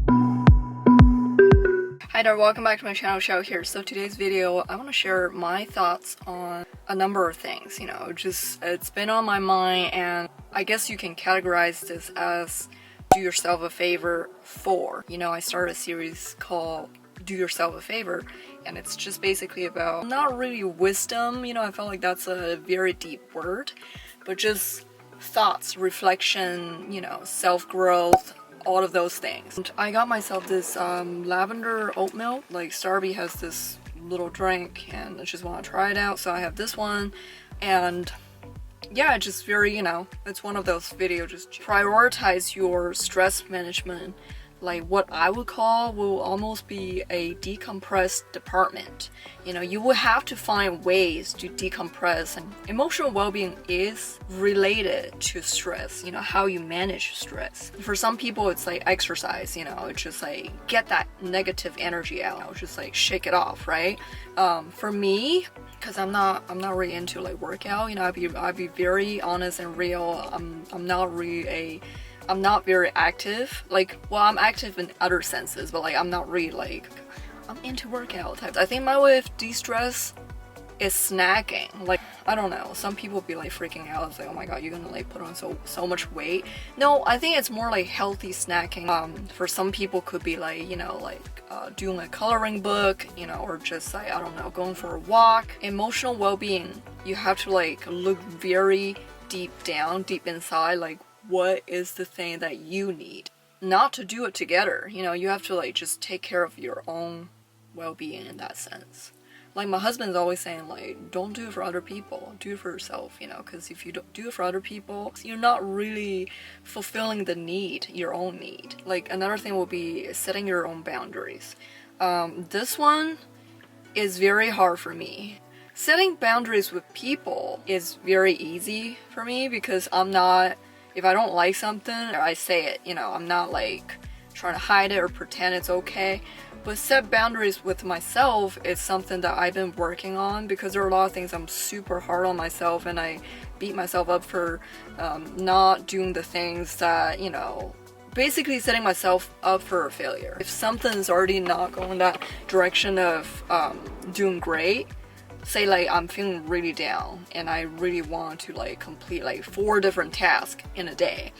Hi there, welcome back to my channel. Cheril here. So today's video, I want to share my thoughts on a number of things. It's been on my mind, and I guess you can categorize this as do yourself a favor for. I started a series called Do Yourself a Favor, and it's just basically about not really wisdom. I felt like that's a very deep word, but just thoughts, reflection, self-growth, all of those things. And I got myself this lavender oat milk. Like Starby has this little drink and I just want to try it out, so I have this one. And yeah, just very, it's one of those videos. Just prioritize your stress management. Like what I would call will almost be a decompressed department. You will have to find ways to decompress, and emotional well-being is related to stress, how you manage stress. For some people it's like exercise, it's just like get that negative energy out, just like shake it off, right? For me, because I'm not really into like workout, I'd be very honest and real. I'm not very active. I'm active in other senses, but I'm not really like I'm into workout type. I think my way of de-stress is snacking. I don't know, some people be like freaking out. It's like, oh my god, you're gonna like put on so much weight. No, I think it's more like healthy snacking. For some people could be like, doing a coloring book, or just like, I don't know, going for a walk. Emotional well-being, you have to like look very deep inside, like what is the thing that you need, not to do it together. You have to like just take care of your own well-being in that sense. Like my husband's always saying, like, don't do it for other people, do it for yourself, because if you don't do it for other people, you're not really fulfilling the need, your own need. Like another thing will be setting your own boundaries. This one is very hard for me. Setting boundaries with people is very easy for me because if I don't like something, I say it, I'm not like trying to hide it or pretend it's okay. But set boundaries with myself is something that I've been working on, because there are a lot of things I'm super hard on myself, and I beat myself up for not doing the things that, basically setting myself up for a failure. If something's already not going that direction of doing great, say like I'm feeling really down and I really want to like complete like 4 different tasks in a day,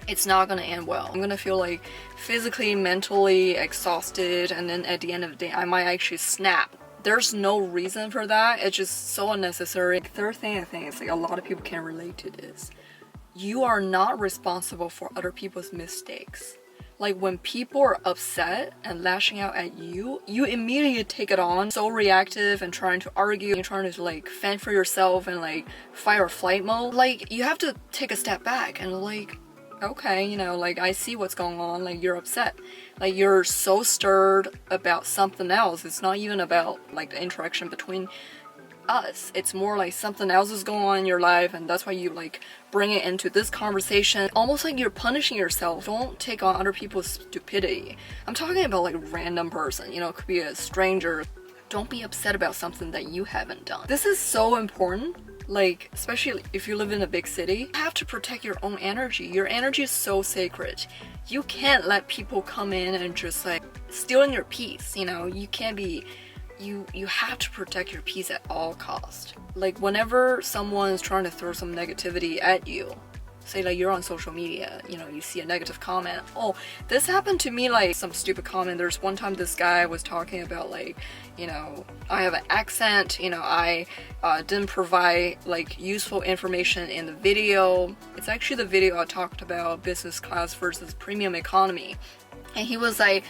it's not gonna end well. I'm gonna feel like physically, mentally exhausted, and then at the end of the day I might actually snap. There's no reason for that. It's just so unnecessary. Third thing I think is like a lot of people can relate to this. You are not responsible for other people's mistakes. Like when people are upset and lashing out at you, you immediately take it on, so reactive and trying to argue, you're trying to like fend for yourself and like fight or flight mode. Like you have to take a step back and like, okay, like I see what's going on, like you're upset. Like you're so stirred about something else. It's not even about like the interaction between us. It's more like something else is going on in your life, and that's why you like bring it into this conversation. Almost like you're punishing yourself. Don't take on other people's stupidity. I'm talking about like a random person, it could be a stranger. Don't be upset about something that you haven't done. This is so important. Like, especially if you live in a big city, you have to protect your own energy. Your energy is so sacred. You can't let people come in and just like stealing your peace. You can't be, you have to protect your peace at all costs. Like whenever someone's trying to throw some negativity at you, say like you're on social media, you see a negative comment. Oh, this happened to me, like some stupid comment. There's one time this guy was talking about like, I have an accent, I didn't provide like useful information in the video. It's actually the video I talked about business class versus premium economy. And he was like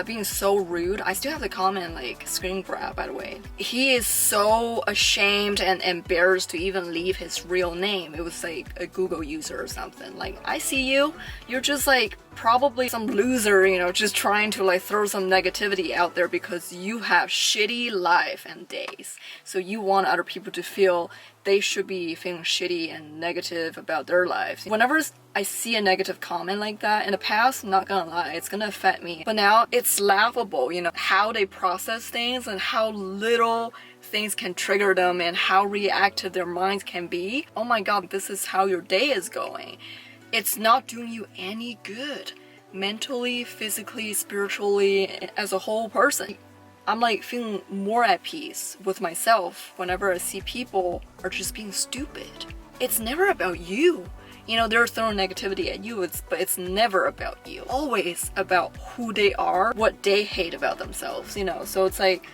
being so rude. I still have the comment like screen grab, by the way. He is so ashamed and embarrassed to even leave his real name. It was like a Google user or something. Like, I see you. You're just like probably some loser, just trying to like throw some negativity out there because you have shitty life and days. So you want other people to feel they should be feeling shitty and negative about their lives. Whenever I see a negative comment like that, in the past, I'm not gonna lie, it's gonna affect me. But now it's laughable, how they process things and how little things can trigger them and how reactive their minds can be. Oh my god, this is how your day is going. It's not doing you any good. mentally, physically, spiritually, as a whole person. I'm like feeling more at peace with myself whenever I see people are just being stupid. It's never about you. You know, they're throwing negativity at you, but it's never about you. Always about who they are, what they hate about themselves, you know. So it's like,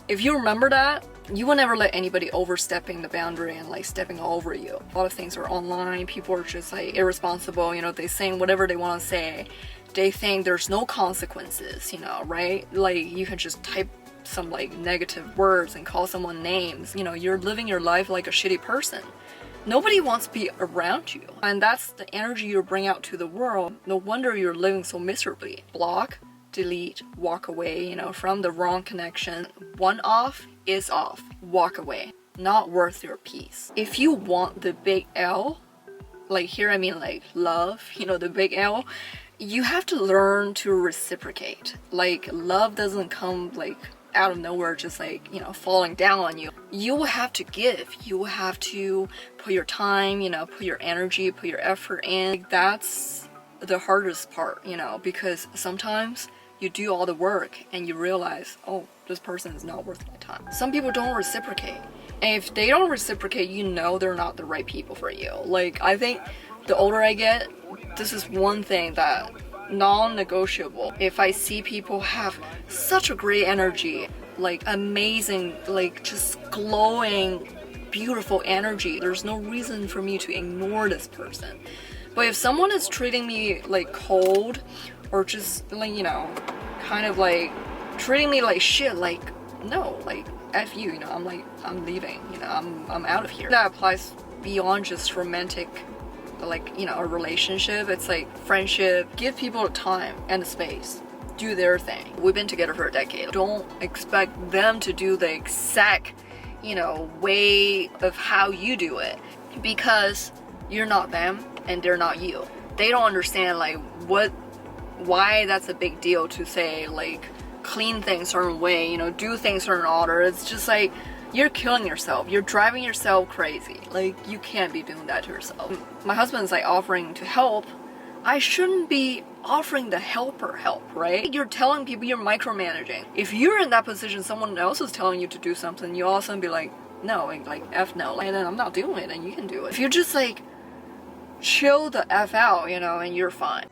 if you remember that, you will never let anybody overstepping the boundary and like stepping all over you. A lot of things are online, people are just like irresponsible, you know, they saying whatever they want to say. They think there's no consequences, you know, right? Like, you can just type some like negative words and call someone names. You know, you're living your life like a shitty person. Nobody wants to be around you, and that's the energy you bring out to the world. No wonder you're living so miserably. Block, delete, walk away, you know, from the wrong connection. One off is off. Walk away. Not worth your peace. If you want the big L, like here I mean like love, you know, the big L, you have to learn to reciprocate. Like, love doesn't come like out of nowhere, just like, you know, falling down on you. You will have to give. You will have to put your time, you know, put your energy, put your effort in. Like, that's the hardest part, you know, because sometimes you do all the work and you realize, oh, this person is not worth my time. Some people don't reciprocate. And if they don't reciprocate, you know they're not the right people for you. Like, I think the older I get, this is one thing that non-negotiable. If I see people have such a great energy, like amazing, like just glowing, beautiful energy, there's no reason for me to ignore this person. But if someone is treating me like cold, or just like, you know, kind of like treating me like shit, like, no, like, F you, you know, I'm leaving, you know, I'm out of here. That applies beyond just romantic, like, you know, a relationship. It's like friendship. Give people time and space. Do their thing. We've been together for a decade. Don't expect them to do the exact, you know, way of how you do it, because you're not them and they're not you. They don't understand like why that's a big deal to say like clean things certain way, you know, do things certain order. It's just like, you're killing yourself. You're driving yourself crazy. Like, you can't be doing that to yourself. My husband's like offering to help. I shouldn't be offering the helper help, right? You're telling people, you're micromanaging. If you're in that position, someone else is telling you to do something, you also be like, no, like F no. And then I'm not doing it and you can do it. If you just like chill the F out, you know, and you're fine.